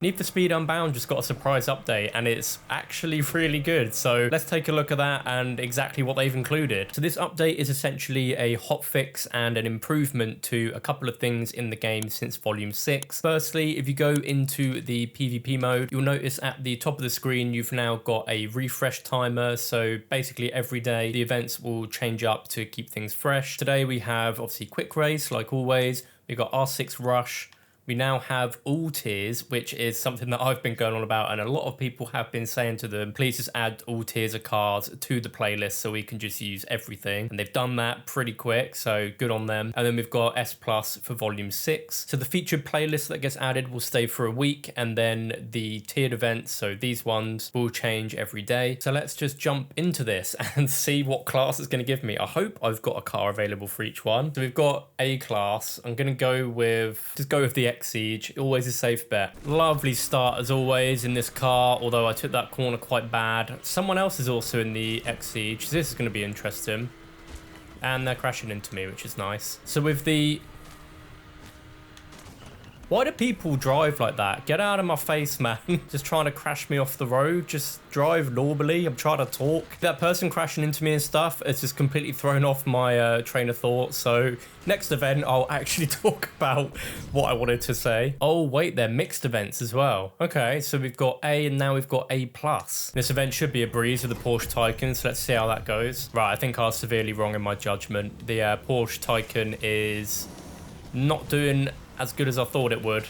Need for Speed Unbound just got a surprise update and it's actually really good. So let's take a look at that and exactly what they've included. So this update is essentially a hotfix and an improvement to a couple of things in the game since Volume 6. Firstly, if you go into the PvP mode, you'll notice at the top of the screen, you've now got a refresh timer. So basically every day the events will change up to keep things fresh. Today we have obviously Quick Race, like always. We've got R6 Rush. We now have all tiers, which is something that I've been going on about, and a lot of people have been saying to them, please just add all tiers of cars to the playlist so we can just use everything. And they've done that pretty quick, so good on them. And then we've got S Plus for Volume 6. So the featured playlist that gets added will stay for a week, and then the tiered events, so these ones, will change every day. So let's just jump into this and see what class it's going to give me. I hope I've got a car available for each one. So we've got A class. I'm going to go with the Siege, always a safe bet. Lovely start as always in this car, although I took that corner quite bad. Someone else is also in the X Siege, so this is going to be interesting. And they're crashing into me, which is nice. So with the... Why do people drive like that? Get out of my face, man. Just trying to crash me off the road. Just drive normally. I'm trying to talk. That person crashing into me and stuff, it's just completely thrown off my train of thought. So next event, I'll actually talk about what I wanted to say. Oh, wait, they're mixed events as well. Okay, so we've got A and now we've got A+. This event should be a breeze with the Porsche Taycan, so let's see how that goes. Right, I think I was severely wrong in my judgment. The Porsche Taycan is not doing as good as I thought it would,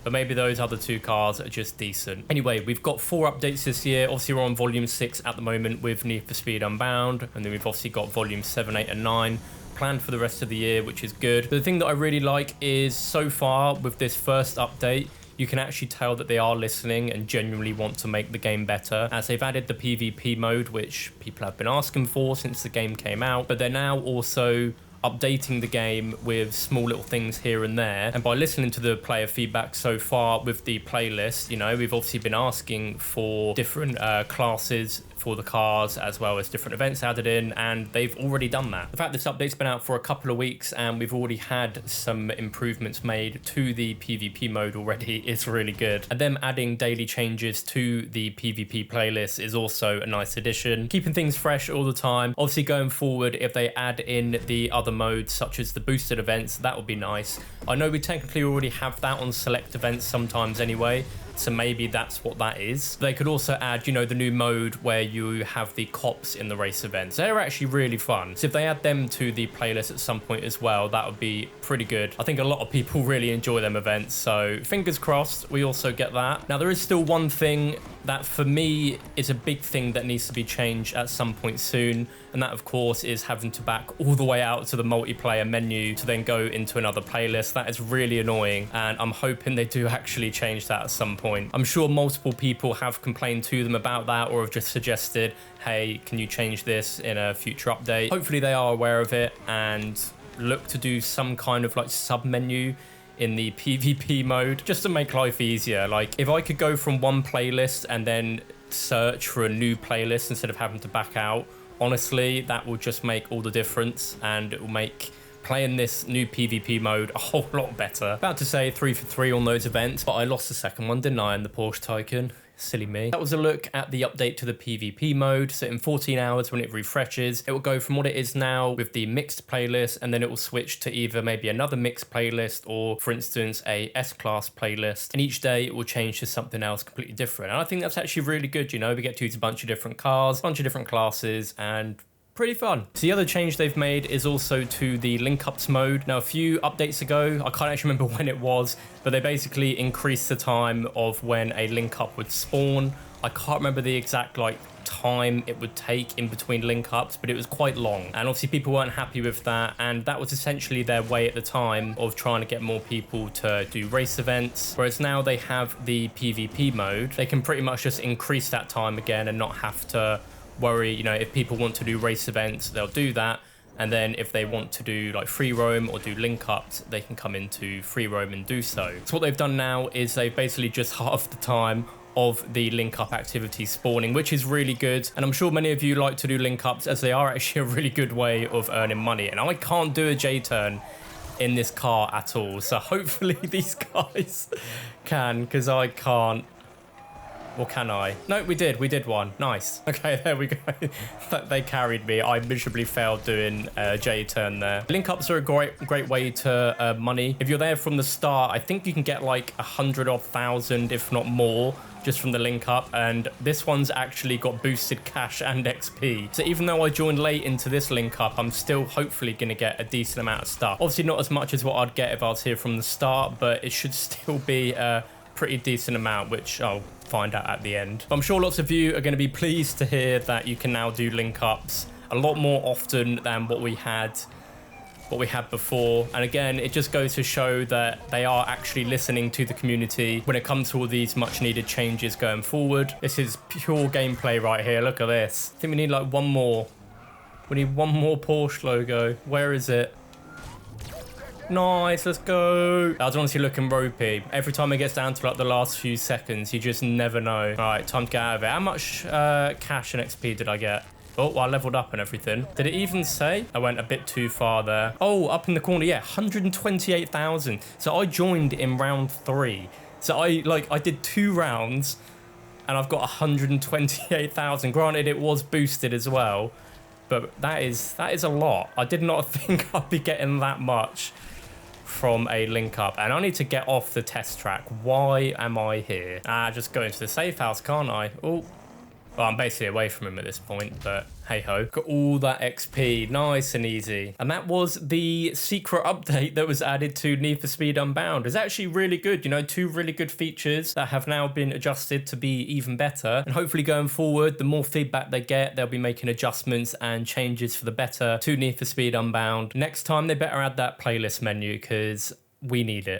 but maybe those other two cars are just decent. Anyway, we've got 4 updates this year. Obviously, we're on Volume 6 at the moment with Need for Speed Unbound, and then we've obviously got Volume 7, 8, and 9 planned for the rest of the year, which is good. But the thing that I really like is, so far with this first update, you can actually tell that they are listening and genuinely want to make the game better, as they've added the PvP mode, which people have been asking for since the game came out, but they're now also updating the game with small little things here and there. And by listening to the player feedback so far with the playlist, you know, we've obviously been asking for different classes for the cars, as well as different events added in, and they've already done that. The fact this update's been out for a couple of weeks and we've already had some improvements made to the PvP mode already is really good. And them adding daily changes to the PvP playlist is also a nice addition, keeping things fresh all the time. Obviously going forward, if they add in the other modes such as the boosted events, that would be nice. I know we technically already have that on select events sometimes anyway, so maybe that's what that is. They could also add, you know, the new mode where you have the cops in the race events. They're actually really fun. So if they add them to the playlist at some point as well, that would be pretty good. I think a lot of people really enjoy them events, so fingers crossed we also get that. Now there is still one thing that for me is a big thing that needs to be changed at some point soon, and that of course is having to back all the way out to the multiplayer menu to then go into another playlist. That is really annoying, and I'm hoping they do actually change that at some point. I'm sure multiple people have complained to them about that or have just suggested, hey, can you change this in a future update? Hopefully they are aware of it and look to do some kind of like sub menu in the PvP mode just to make life easier. Like if I could go from one playlist and then search for a new playlist instead of having to back out, honestly, that will just make all the difference, and it will make playing this new PvP mode a whole lot better. About to say 3 for 3 on those events, but I lost the second one, didn't I, in the Porsche Taycan? Silly me. That was a look at the update to the PvP mode. So in 14 hours when it refreshes, it will go from what it is now with the mixed playlist, and then it will switch to either maybe another mixed playlist or, for instance, a S-Class playlist. And each day it will change to something else completely different. And I think that's actually really good, you know? We get to use a bunch of different cars, a bunch of different classes, and pretty fun. So the other change they've made is also to the link-ups mode. Now, a few updates ago, I can't actually remember when it was, but they basically increased the time of when a link-up would spawn. I can't remember the exact time it would take in between link-ups, but it was quite long. And obviously people weren't happy with that, and that was essentially their way at the time of trying to get more people to do race events. Whereas now they have the PvP mode, they can pretty much just increase that time again and not have to worry, you know, if people want to do race events, they'll do that. And then if they want to do like free roam or do link ups, they can come into free roam and do so. So what they've done now is they've basically just halved the time of the link up activity spawning, which is really good. And I'm sure many of you like to do link ups, as they are actually a really good way of earning money. And I can't do a J-turn in this car at all. So hopefully these guys can, because I can't. Or can I? No, we did one. Nice. Okay, there we go. They carried me. I miserably failed doing J-turn there. Link ups are a great way to earn money. If you're there from the start, I think you can get like 100 or 1,000, if not more, just from the link up. And this one's actually got boosted cash and XP. So even though I joined late into this link up, I'm still hopefully going to get a decent amount of stuff. Obviously not as much as what I'd get if I was here from the start, but it should still be a pretty decent amount, which I'll find out at the end. But I'm sure lots of you are going to be pleased to hear that you can now do link ups a lot more often than what we had before. And again, it just goes to show that they are actually listening to the community when it comes to all these much needed changes going forward. This is pure gameplay right here. Look at this. I think we need like one more. We need one more Porsche logo. Where is it? Nice, let's go. That was honestly looking ropey. Every time it gets down to like the last few seconds, you just never know. All right, time to get out of it. How much cash and XP did I get? Oh, well, I leveled up and everything. Did it even say? I went a bit too far there. Oh, up in the corner, yeah, 128,000. So I joined in round 3. So I did 2 rounds and I've got 128,000. Granted, it was boosted as well, but that is a lot. I did not think I'd be getting that much from a link up, and I need to get off the test track. Why am I here? Just go into the safe house, can't I? Oh, well, I'm basically away from him at this point, but hey ho. Got all that XP, nice and easy. And that was the secret update that was added to Need for Speed Unbound. It's actually really good, you know, 2 really good features that have now been adjusted to be even better. And hopefully going forward, the more feedback they get, they'll be making adjustments and changes for the better to Need for Speed Unbound. Next time, they better add that playlist menu because we need it.